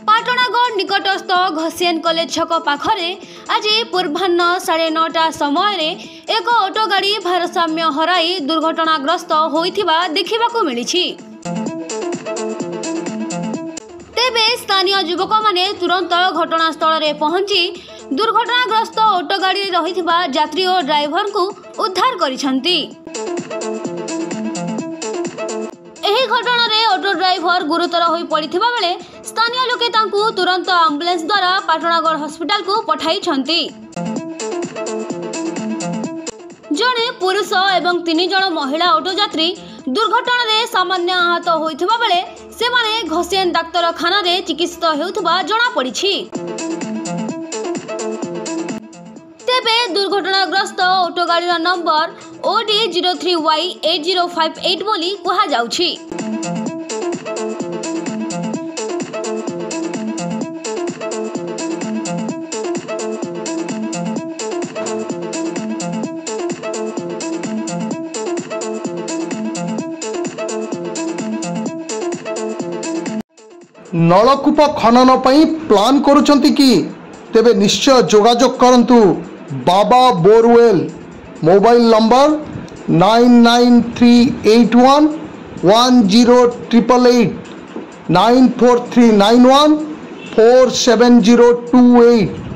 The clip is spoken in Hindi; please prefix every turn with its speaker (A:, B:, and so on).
A: पाटणागढ़ निकटस्थ घसियान कॉलेज छक पाखरे आज पूर्वाह्न 9:30 समय एक ऑटो गाड़ी भारसाम्य हराई दुर्घटनाग्रस्त होइथिबा देखिबाकू मिलिछि। तेबे स्थानीय युवक माने तुरंत घटनास्थल में पहुंची दुर्घटनाग्रस्त ऑटो गाड़ी रहिथिबा यात्री और ड्राइवर को उद्धार करिसंती। एही घटना रे ऑटो ड्राइवर गुरुतर होई पड़िथिबा बेले स्थानीय लोके तांकू तुरंत एम्बुलेंस द्वारा पाटणागढ़ हॉस्पिटल को पठाइछंती। जणे पुरुष एवं 3 जण महिला ऑटो यात्री दुर्घटना रे सामान्य आहत होइथिबा बेले से माने घसियान डाक्तरखाना रे चिकित्सित हेउथिबा जणा पड़िछि। तेबे दुर्घटनाग्रस्त ऑटो गाड़ीर नंबर OD03Y8058 बोली कहा जाउछि।
B: नलकूप खनन पई प्लान करुछंती कि तेबे निश्चय जोगाजोग करंतु बाबा बोरवेल। Mobile number 9938110888 94391 47028।